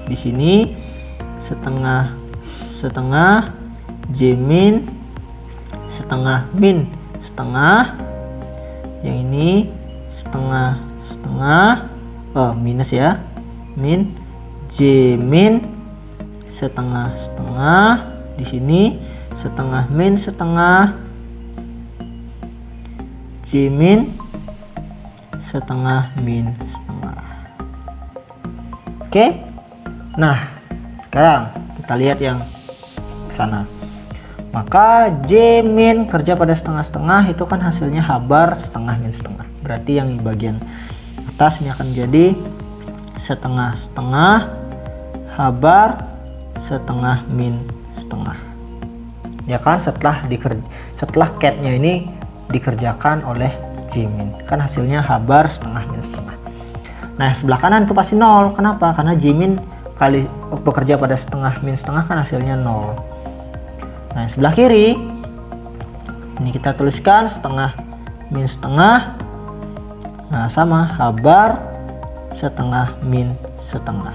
di sini, setengah J min setengah min setengah, yang ini setengah minus ya, min J min setengah di sini, setengah min setengah, J min setengah min setengah. Oke, nah sekarang kita lihat yang sana. Maka J min kerja pada setengah-setengah itu kan hasilnya H-bar setengah min setengah. Berarti yang bagian atas ini akan jadi setengah-setengah H-bar setengah min setengah. Ya kan, setelah CAT-nya ini dikerjakan oleh J min, kan hasilnya H-bar setengah min setengah. Nah, sebelah kanan itu pasti 0. Kenapa? Karena J min kali bekerja pada setengah min setengah kan hasilnya 0. Nah, sebelah kiri ini kita tuliskan setengah min setengah. Nah, sama H-bar setengah min setengah.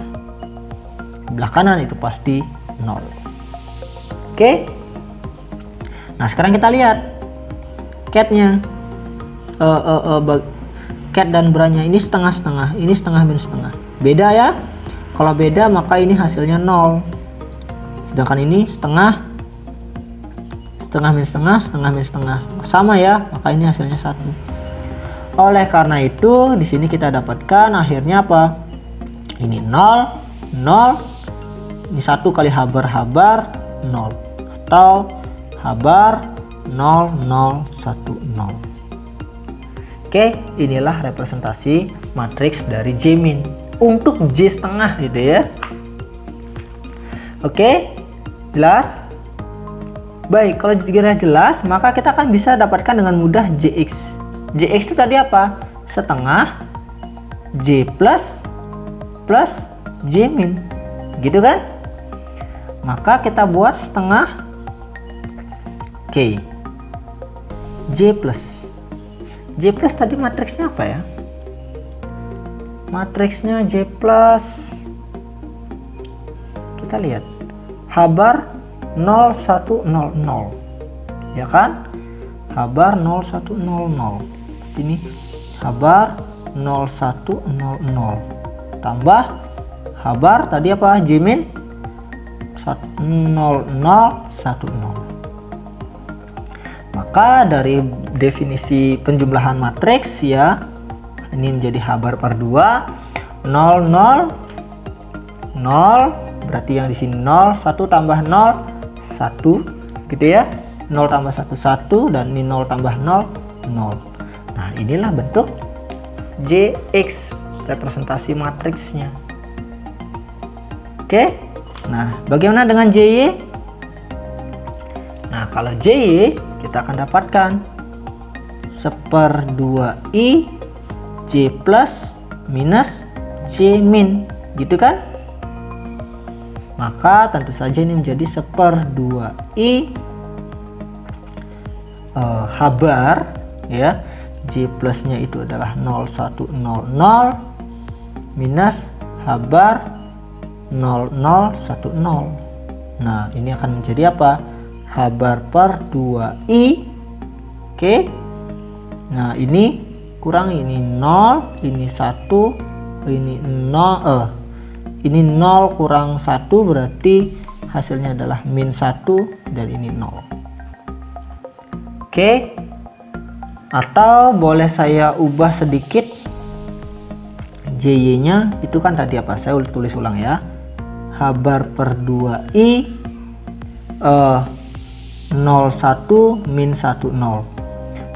Sebelah kanan itu pasti 0. Oke. Nah, sekarang kita lihat CAT-nya. CAT dan BRA-nya ini setengah-setengah, ini setengah min setengah. Beda ya. Kalau beda maka ini hasilnya 0. Sedangkan ini setengah min setengah, setengah min setengah. Sama ya, maka ini hasilnya 1. Oleh karena itu, di sini kita dapatkan akhirnya apa? Ini 0, 0. Ini 1 kali H-bar 0. Atau H-bar 0, 0, 1, 0. Oke, inilah representasi matriks dari J min untuk J setengah gitu ya. Oke, jelas? Baik, kalau kira jelas, maka kita akan bisa dapatkan dengan mudah JX. JX itu tadi apa? Setengah J plus J min, gitu kan? Maka kita buat setengah K J plus. J plus tadi matriksnya apa ya? Matriksnya J plus, kita lihat H-bar 0, 1, 0, 0, ya kan? H-bar 0, 1, 0, 0. Ini H-bar 0, 1, 0, 0 tambah H-bar tadi apa? J min 0, 0, 1, 0. Maka dari definisi penjumlahan matriks ya, ini menjadi H-bar per 2, 0, 0, 0, berarti yang di sini 0, 1 tambah 0, 1 gitu ya. 0 tambah 1, 1, dan ini 0 tambah 0, 0. Nah, inilah bentuk JX, representasi matriksnya. Oke. Nah, bagaimana dengan JY? Nah, kalau JY kita akan dapatkan 1/2i J plus minus J min, gitu kan? Maka tentu saja ini menjadi 1/2i H-bar ya. J plusnya itu adalah 0, 1, 0, 0 minus H-bar 0, 0, 1, 0. Nah, ini akan menjadi apa? H-bar per 2i. Oke. Nah, ini kurang, ini 0, ini 1, ini 0, ini 0 kurang 1 berarti hasilnya adalah min 1 dan ini 0. Oke. Atau boleh saya ubah sedikit JY nya, itu kan tadi apa? Saya tulis ulang ya. H-bar per 2i 0,1 min 1, 0.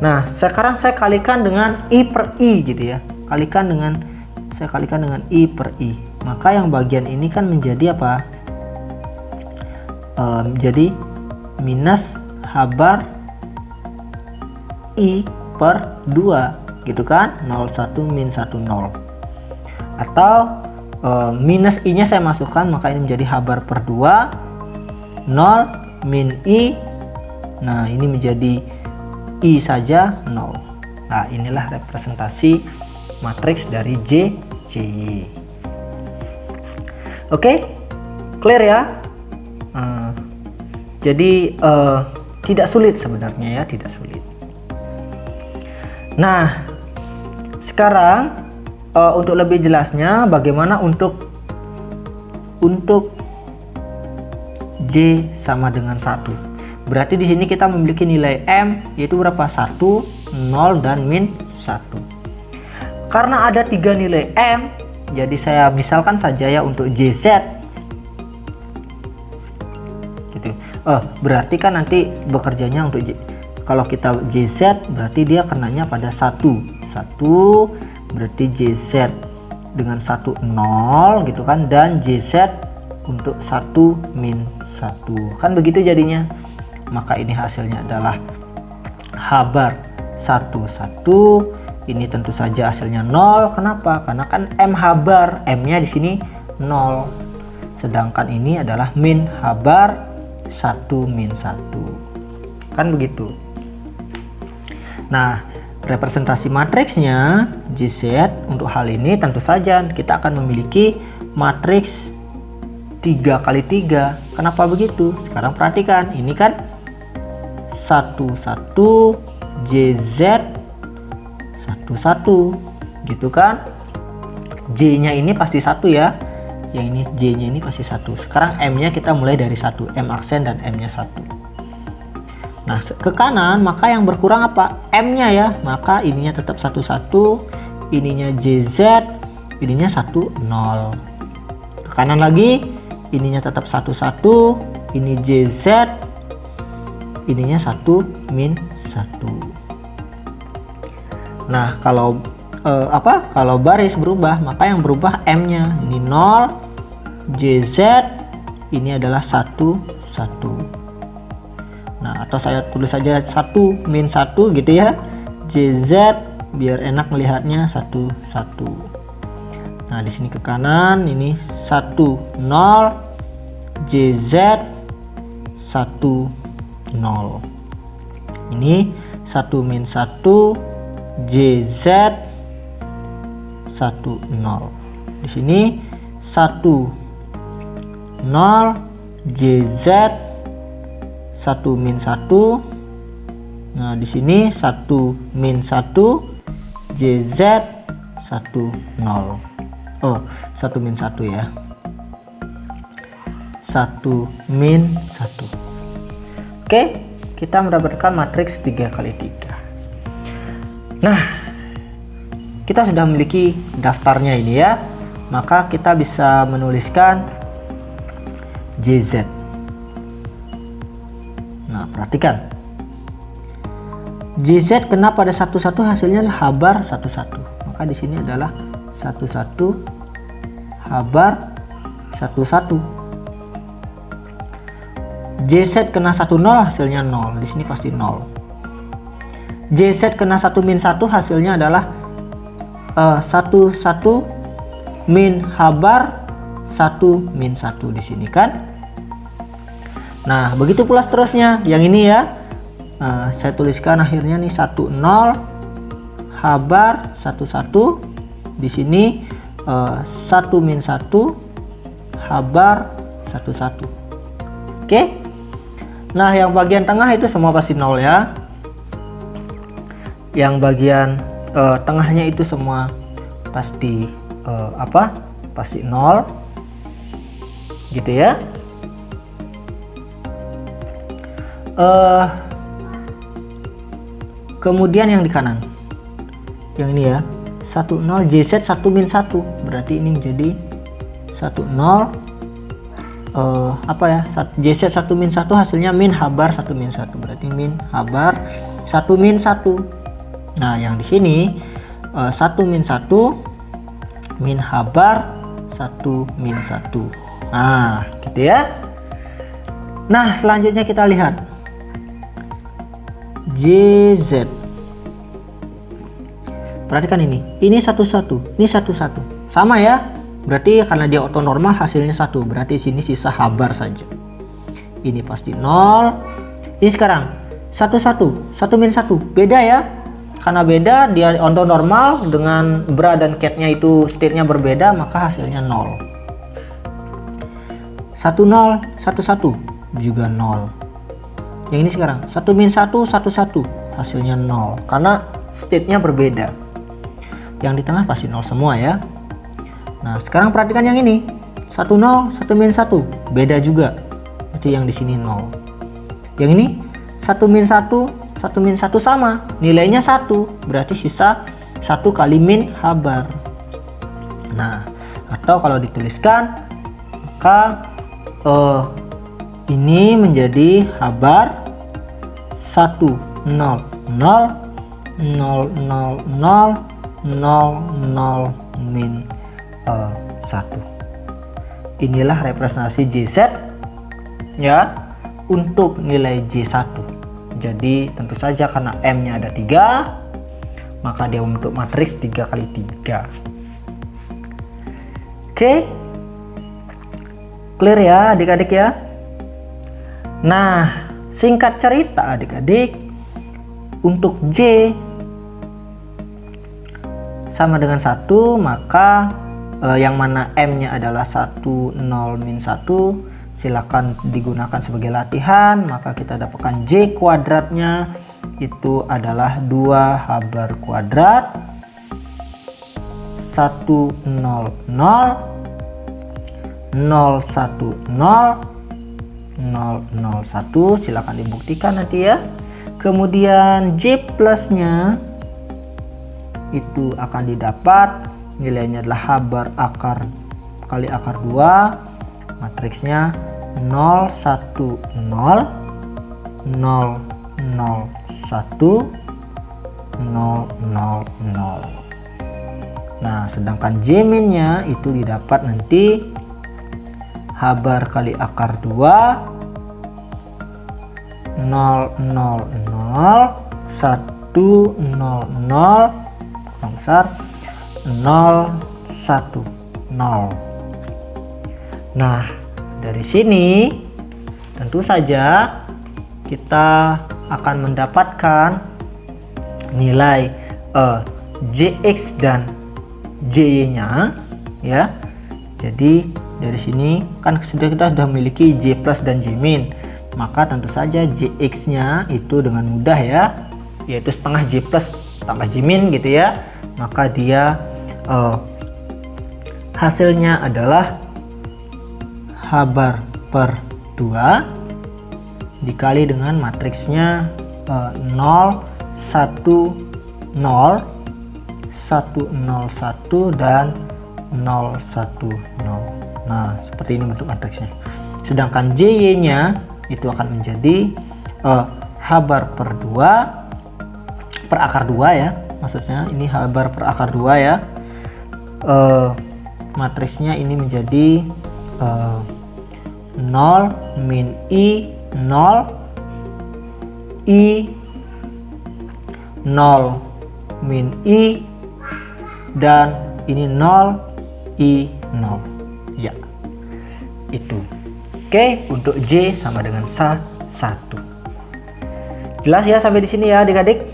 Nah, sekarang saya kalikan dengan I per I gitu ya. Saya kalikan dengan I per I. Maka yang bagian ini kan menjadi apa? Menjadi minus H-bar I per 2 gitu kan. 0,1 min 1, 0. Atau minus I nya saya masukkan, maka ini menjadi H-bar per 2 0 min I. Nah, ini menjadi I saja 0. Nah, inilah representasi matriks dari JY. Oke, clear ya? Jadi tidak sulit sebenarnya ya, tidak sulit. Nah, sekarang untuk lebih jelasnya bagaimana untuk J sama dengan 1. Berarti di sini kita memiliki nilai M yaitu berapa? 1, 0 dan min 1. Karena ada 3 nilai M, jadi saya misalkan saja ya untuk JZ. gitu. Berarti kan nanti bekerjanya untuk kalau kita JZ berarti dia kenanya pada 1 berarti JZ dengan 1 0 gitu kan, dan JZ untuk 1 min 1 kan begitu jadinya. Maka ini hasilnya adalah H-bar 1 1. Ini tentu saja hasilnya 0. Kenapa? Karena kan M H-bar, M-nya di sini 0. Sedangkan ini adalah min H-bar 1 min 1. Kan begitu. Nah, representasi matriksnya JZ untuk hal ini tentu saja kita akan memiliki matriks 3 kali 3. Kenapa begitu? Sekarang perhatikan, ini kan 1 1 JZ 1 1 gitu kan. J-nya ini pasti 1 ya. Yang ini J-nya ini pasti 1. Sekarang M-nya kita mulai dari 1, M aksen dan M-nya 1. Nah, ke kanan maka yang berkurang apa? M-nya ya. Maka ininya tetap 1 1, ininya JZ, ininya 1 0. Ke kanan lagi, ininya tetap 1 1, ini JZ, ininya 1 min 1. Nah, kalau kalau baris berubah, maka yang berubah M-nya. Ini 0, JZ, ini adalah 1 1. Nah, atau saya tulis saja 1 min 1 gitu ya. JZ biar enak melihatnya 1 1. Nah, di sini ke kanan ini 1 0, JZ 1 0. Ini 1 min 1, JZ 1 0. Di sini 1 0, JZ 1 min 1. Nah, di sini 1 min 1, JZ 1 0. 1 min 1 ya. 1 min 1. Oke, kita mendapatkan matriks 3 kali 3. Nah, kita sudah memiliki daftarnya ini ya. Maka kita bisa menuliskan JZ. Nah, perhatikan. JZ kena pada 1 1 hasilnya H-bar 1 1. Maka di sini adalah 1 1 H-bar 1 1. JZ kena 1 0 hasilnya 0. Di sini pasti 0. JZ kena 1 min 1 hasilnya adalah 1 1 min H-bar 1 min 1 di sini kan. Nah, begitu pula seterusnya. Yang ini ya. Saya tuliskan akhirnya nih 1 0 H-bar 1 1. Di sini 1 min 1 H-bar 1 1. Oke. Nah, yang bagian tengah itu semua pasti 0 ya. Yang bagian tengahnya itu semua pasti pasti 0 gitu ya. Kemudian yang di kanan, yang ini ya, 1 0 JZ 1 min 1, berarti ini menjadi 1 0 JZ 1 min 1 hasilnya min H-bar 1 min 1, berarti min H-bar 1 min 1. Nah, yang di sini 1 min 1 min H-bar 1 min 1. Nah, gitu ya. Nah, selanjutnya kita lihat JZ. Perhatikan ini 1 1, ini 1 1. Sama ya. Berarti karena dia auto normal hasilnya 1, berarti sini sisa H-bar saja. Ini pasti 0. Ini sekarang 1 1, 1 min 1. Beda ya. Karena beda, dia auto normal dengan bra dan cat-nya itu state-nya berbeda, maka hasilnya 0. 1 0, 1 1 juga 0. Yang ini sekarang 1 min 1 1 1 hasilnya 0 karena state-nya berbeda. Yang di tengah pasti 0 semua ya. Nah, sekarang perhatikan yang ini 1 0 1 min 1 beda juga, berarti yang di sini 0. Yang ini 1 min 1 1 min 1 sama, nilainya 1, berarti sisa 1 kali min H-bar. Nah, atau kalau dituliskan maka ini menjadi habar 1 0 0 0 0 0 0 min 1. Inilah representasi JZ ya untuk nilai J1. Jadi tentu saja karena M nya ada 3, maka dia membentuk matriks 3 kali 3. Oke, clear ya adik-adik ya. Nah, singkat cerita adik-adik, untuk J sama dengan 1, maka yang mana M nya adalah 1 0 min 1, silakan digunakan sebagai latihan. Maka kita dapatkan J kuadratnya itu adalah 2 habar kuadrat 1 0 0 0 1 0 0 0 1. Silakan dibuktikan nanti ya. Kemudian J plusnya itu akan didapat nilainya adalah habar akar kali akar 2, matriksnya 0 1 0 0 0 1 0 0 0. Nah, sedangkan J minnya itu didapat nanti habar kali akar 2 0 0 0 1 0 0 besar 0 1 0. Nah, dari sini tentu saja kita akan mendapatkan nilai Jx dan Jy-nya ya. Jadi dari sini kan kita sudah memiliki J plus dan J min, maka tentu saja Jx-nya itu dengan mudah ya, yaitu setengah J plus tambah J min gitu ya. Maka dia hasilnya adalah habar per 2 dikali dengan matriksnya 0 1 0 1 0 1 dan 0 1 0. Nah, seperti ini bentuk matriksnya. Sedangkan Jy nya itu akan menjadi habar per 2 per akar 2 ya, maksudnya ini habar per akar 2 ya. Matriksnya ini menjadi 0 min I 0 I 0 min I dan ini 0 I 0 ya, itu. Oke, untuk J sama dengan 1. Jelas ya sampai di sini ya adik-adik?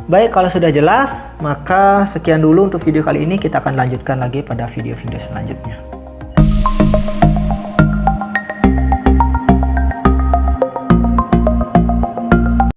Baik, kalau sudah jelas, maka sekian dulu untuk video kali ini. Kita akan lanjutkan lagi pada video-video selanjutnya.